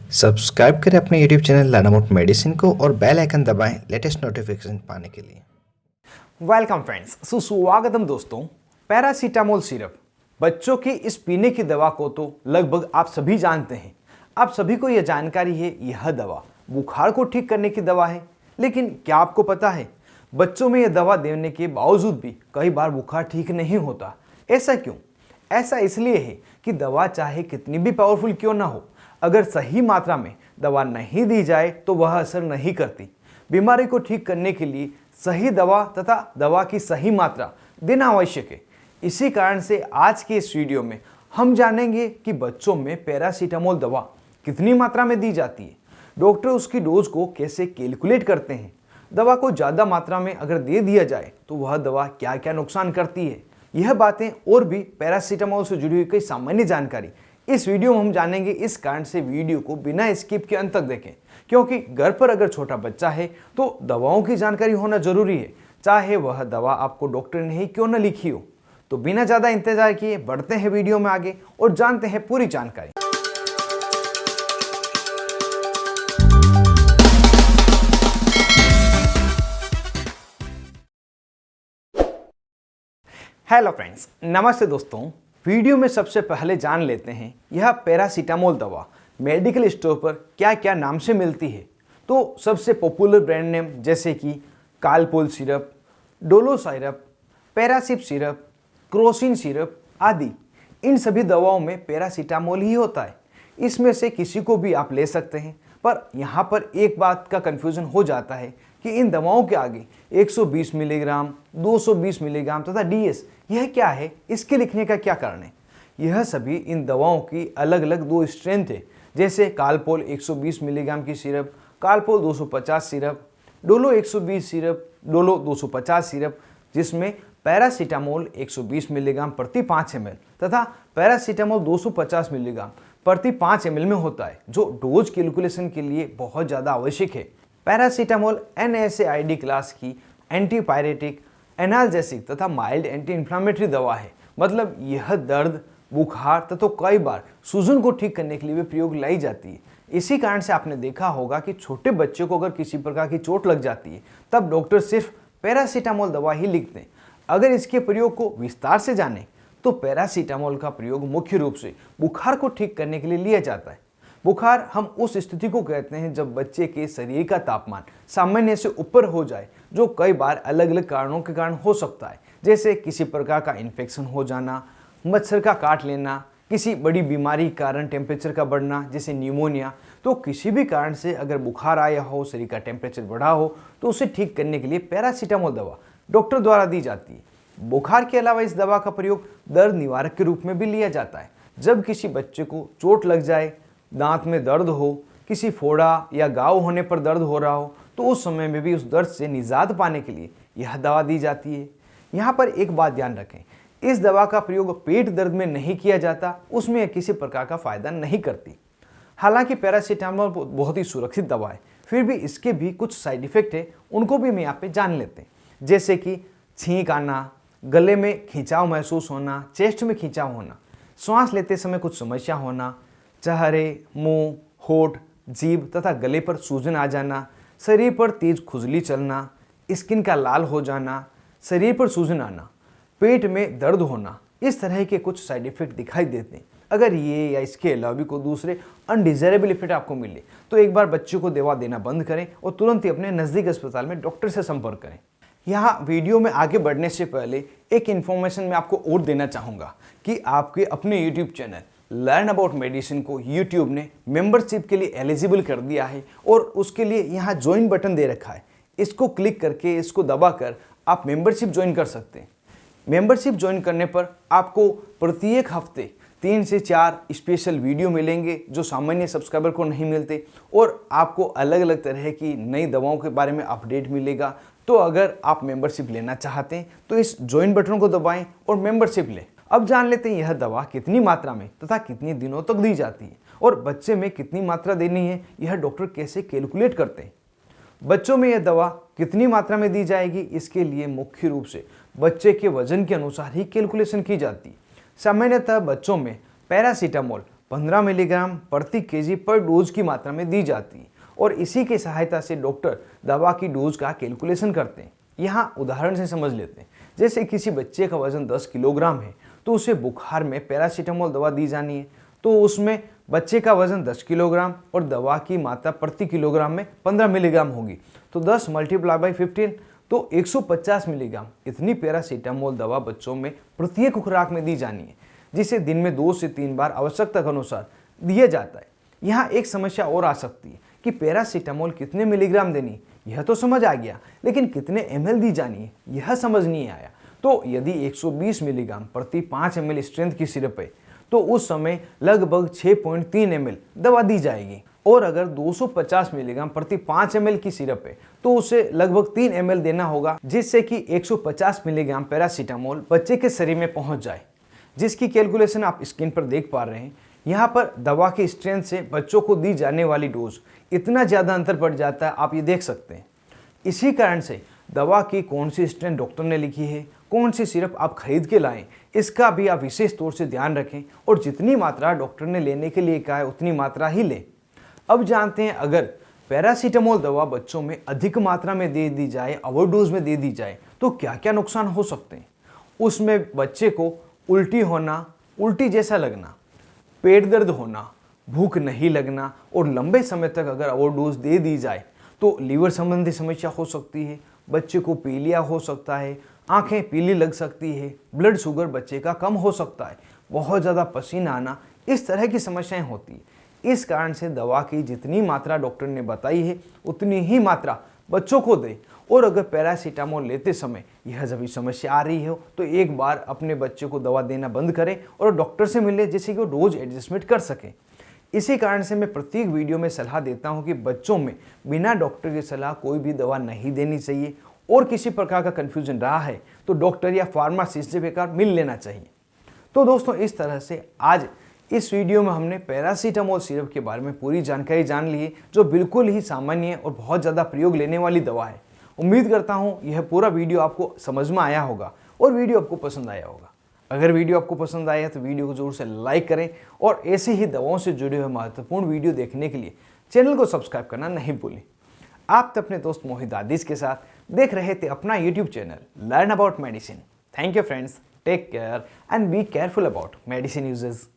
Subscribe करें अपने YouTube channel learn about medicine को और बेल आइकन दबाएं लेटेस्ट नोटिफिकेशन पाने के लिए। वेलकम फ्रेंड्स, सुस्वागतम दोस्तों। पैरासीटामोल सिरप बच्चों की इस पीने की दवा को तो लगभग आप सभी जानते हैं। आप सभी को यह जानकारी है, यह दवा बुखार को ठीक करने की दवा है। लेकिन क्या आपको पता है, बच्चों में यह दवा देने के बावजूद भी कई बार बुखार ठीक नहीं होता। ऐसा क्यों? ऐसा इसलिए है कि दवा चाहे कितनी भी पावरफुल क्यों ना हो, अगर सही मात्रा में दवा नहीं दी जाए तो वह असर नहीं करती। बीमारी को ठीक करने के लिए सही दवा तथा दवा की सही मात्रा देना आवश्यक है। इसी कारण से आज के इस वीडियो में हम जानेंगे कि बच्चों में पैरासीटामोल दवा कितनी मात्रा में दी जाती है, डॉक्टर उसकी डोज को कैसे कैलकुलेट करते हैं, दवा को ज़्यादा मात्रा में अगर दे दिया जाए तो वह दवा क्या क्या नुकसान करती है। यह बातें और भी पैरासीटामोल से जुड़ी हुई कई सामान्य जानकारी इस वीडियो में हम जानेंगे। इस कारण से वीडियो को बिना स्किप के अंत तक देखें, क्योंकि घर पर अगर छोटा बच्चा है तो दवाओं की जानकारी होना जरूरी है, चाहे वह दवा आपको डॉक्टर ने ही क्यों न लिखी हो। तो बिना ज़्यादा इंतजार किए बढ़ते हैं वीडियो में आगे और जानते हैं पूरी जानकारी। हेलो फ्रेंड्स, नमस्ते दोस्तों। वीडियो में सबसे पहले जान लेते हैं यह पैरासीटामोल दवा मेडिकल स्टोर पर क्या क्या नाम से मिलती है। तो सबसे पॉपुलर ब्रांड नेम जैसे कि Calpol syrup, Dolo syrup, Paracip syrup, Crocin syrup आदि, इन सभी दवाओं में पैरासीटामोल ही होता है। इसमें से किसी को भी आप ले सकते हैं, पर यहाँ पर एक बात का कन्फ्यूज़न हो जाता है कि इन दवाओं के आगे 120 मिलीग्राम, 220 मिलीग्राम तथा डीएस यह क्या है, इसके लिखने का क्या कारण है। यह सभी इन दवाओं की अलग अलग दो स्ट्रेंथ है, जैसे कालपोल 120 मिलीग्राम की syrup, Calpol 250 syrup, Dolo 120 syrup, Dolo 250 syrup, जिसमें पैरासीटामोल 120 मिलीग्राम प्रति 5 ml तथा पैरासीटामोल 250 मिलीग्राम प्रति 5 ml में होता है, जो डोज कैलकुलेशन के लिए बहुत ज़्यादा आवश्यक है। पैरासीटामोल NSAID क्लास की एंटीपायरेटिक, एनाल्जेसिक तथा माइल्ड एंटी इन्फ्लामेटरी दवा है। मतलब यह दर्द, बुखार तथा कई बार सूजन को ठीक करने के लिए भी प्रयोग लाई जाती है। इसी कारण से आपने देखा होगा कि छोटे बच्चे को अगर किसी प्रकार की चोट लग जाती है तब डॉक्टर सिर्फ पैरासीटामोल दवा ही लिखते हैं। अगर इसके प्रयोग को विस्तार से जानें तो पैरासीटामोल का प्रयोग मुख्य रूप से बुखार को ठीक करने के लिए लिया जाता है। बुखार हम उस स्थिति को कहते हैं जब बच्चे के शरीर का तापमान सामान्य से ऊपर हो जाए, जो कई बार अलग अलग कारणों के कारण हो सकता है, जैसे किसी प्रकार का इन्फेक्शन हो जाना, मच्छर का काट लेना, किसी बड़ी बीमारी के कारण टेम्परेचर का बढ़ना जैसे न्यूमोनिया। तो किसी भी कारण से अगर बुखार आया हो, शरीर का टेम्परेचर बढ़ा हो, तो उसे ठीक करने के लिए पैरासीटामोल दवा डॉक्टर द्वारा दी जाती है। बुखार के अलावा इस दवा का प्रयोग दर्द निवारक के रूप में भी लिया जाता है। जब किसी बच्चे को चोट लग जाए, दांत में दर्द हो, किसी फोड़ा या घाव होने पर दर्द हो रहा हो, तो उस समय में भी उस दर्द से निजात पाने के लिए यह दवा दी जाती है। यहाँ पर एक बात ध्यान रखें, इस दवा का प्रयोग पेट दर्द में नहीं किया जाता, उसमें किसी प्रकार का फायदा नहीं करती। हालांकि पैरासीटामोल बहुत ही सुरक्षित दवा है, फिर भी इसके भी कुछ साइड इफेक्ट है, उनको भी हम यहाँ पे जान लेते हैं। जैसे कि छींक आना, गले में खिंचाव महसूस होना, चेस्ट में खिंचाव होना, श्वास लेते समय कुछ समस्या होना, चेहरे, मुंह, होठ, जीभ तथा गले पर सूजन आ जाना, शरीर पर तेज खुजली चलना, स्किन का लाल हो जाना, शरीर पर सूजन आना, पेट में दर्द होना, इस तरह के कुछ साइड इफेक्ट दिखाई देते हैं। अगर ये या इसके अलावा भी कोई दूसरे अनडिजायरेबल इफेक्ट आपको मिले तो एक बार बच्चे को दवा देना बंद करें और तुरंत ही अपने नज़दीक अस्पताल में डॉक्टर से संपर्क करें। यहाँ वीडियो में आगे बढ़ने से पहले एक इन्फॉर्मेशन मैं आपको और देना चाहूँगा कि आपके अपने YouTube channel learn about medicine को यूट्यूब ने मेंबरशिप के लिए एलिजिबल कर दिया है और उसके लिए यहाँ ज्वाइन बटन दे रखा है। इसको क्लिक करके, इसको दबाकर आप मेंबरशिप ज्वाइन कर सकते हैं। मेंबरशिप ज्वाइन करने पर आपको प्रत्येक हफ्ते 3 से 4 स्पेशल वीडियो मिलेंगे जो सामान्य सब्सक्राइबर को नहीं मिलते, और आपको अलग अलग तरह की नई दवाओं के बारे में अपडेट मिलेगा। तो अगर आप मेंबरशिप लेना चाहते हैं तो इस ज्वाइन बटन को दबाएं और मेंबरशिप लें। अब जान लेते हैं यह दवा कितनी मात्रा में तथा कितने दिनों तक दी जाती है और बच्चे में कितनी मात्रा देनी है, यह डॉक्टर कैसे कैलकुलेट करते हैं। बच्चों में यह दवा कितनी मात्रा में दी जाएगी, इसके लिए मुख्य रूप से बच्चे के वजन के अनुसार ही कैलकुलेशन की जाती है। सामान्यतः बच्चों में पैरासीटामोल 15 मिलीग्राम प्रति केजी पर डोज की मात्रा में दी जाती है और इसी की सहायता से डॉक्टर दवा की डोज का कैलकुलेशन करते हैं। यहाँ उदाहरण से समझ लेते हैं, जैसे किसी बच्चे का वजन 10 किलोग्राम है तो उसे बुखार में पैरासीटामोल दवा दी जानी है, तो उसमें बच्चे का वजन 10 किलोग्राम और दवा की मात्रा प्रति किलोग्राम में 15 मिलीग्राम होगी, तो 10 × 15 तो 150 मिलीग्राम इतनी पैरासीटामोल दवा बच्चों में प्रत्येक खुराक में दी जानी है, जिसे दिन में 2 से 3 बार आवश्यकता के अनुसार दिया जाता है। यहाँ एक समस्या और आ सकती है कि पैरासीटामोल कितने मिलीग्राम देनी, यह तो समझ आ गया, लेकिन कितने ml दी जानी है यह समझ नहीं आया। तो यदि 120 मिलीग्राम प्रति 5 ml स्ट्रेंथ की सिरप है तो उस समय लगभग 6.3 ml दवा दी जाएगी, और अगर 250 मिलीग्राम प्रति 5 ml की सिरप है तो उसे लगभग 3 ml देना होगा, जिससे कि 150 मिलीग्राम पैरासीटामोल बच्चे के शरीर में पहुंच जाए, जिसकी कैलकुलेशन आप स्क्रीन पर देख पा रहे हैं। यहाँ पर दवा की स्ट्रेंथ से बच्चों को दी जाने वाली डोज इतना ज़्यादा अंतर पड़ जाता है, आप ये देख सकते हैं। इसी कारण से दवा की कौन सी स्ट्रेंथ डॉक्टर ने लिखी है, कौन सी सिरप आप खरीद के लाएं, इसका भी आप विशेष तौर से ध्यान रखें और जितनी मात्रा डॉक्टर ने लेने के लिए कहा है उतनी मात्रा ही लें। अब जानते हैं, अगर पैरासीटामोल दवा बच्चों में अधिक मात्रा में दे दी जाए, ओवरडोज में दे दी जाए, तो क्या क्या नुकसान हो सकते हैं। उसमें बच्चे को उल्टी होना, उल्टी जैसा लगना, पेट दर्द होना, भूख नहीं लगना और लंबे समय तक अगर ओवरडोज दे दी जाए तो लीवर संबंधी समस्या हो सकती है, बच्चे को पीलिया हो सकता है, आंखें पीली लग सकती है, ब्लड शुगर बच्चे का कम हो सकता है, बहुत ज़्यादा पसीना आना, इस तरह की समस्याएं होती है। इस कारण से दवा की जितनी मात्रा डॉक्टर ने बताई है उतनी ही मात्रा बच्चों को दें, और अगर पैरासीटामोल लेते समय यह जब समस्या आ रही हो तो एक बार अपने बच्चे को दवा देना बंद करें और डॉक्टर से मिलें, जिससे कि वो डोज एडजस्टमेंट कर सकें। इसी कारण से मैं प्रत्येक वीडियो में सलाह देता हूं कि बच्चों में बिना डॉक्टर की सलाह कोई भी दवा नहीं देनी चाहिए, और किसी प्रकार का कन्फ्यूजन रहा है तो डॉक्टर या फार्मासिस्ट से बेकार मिल लेना चाहिए। तो दोस्तों, इस तरह से आज इस वीडियो में हमने पैरासीटामोल सिरप के बारे में पूरी जानकारी जान ली है, जो बिल्कुल ही सामान्य और बहुत ज़्यादा प्रयोग लेने वाली दवा है। उम्मीद करता हूँ यह पूरा वीडियो आपको समझ में आया होगा और वीडियो आपको पसंद आया होगा। अगर वीडियो आपको पसंद आया तो वीडियो को जरूर से लाइक करें, और ऐसे ही दवाओं से जुड़े हुए महत्वपूर्ण वीडियो देखने के लिए चैनल को सब्सक्राइब करना नहीं भूलें। आप तो अपने दोस्त मोहित आदिश के साथ देख रहे थे अपना YouTube channel learn about medicine. Thank you friends, take care and be careful about medicine uses.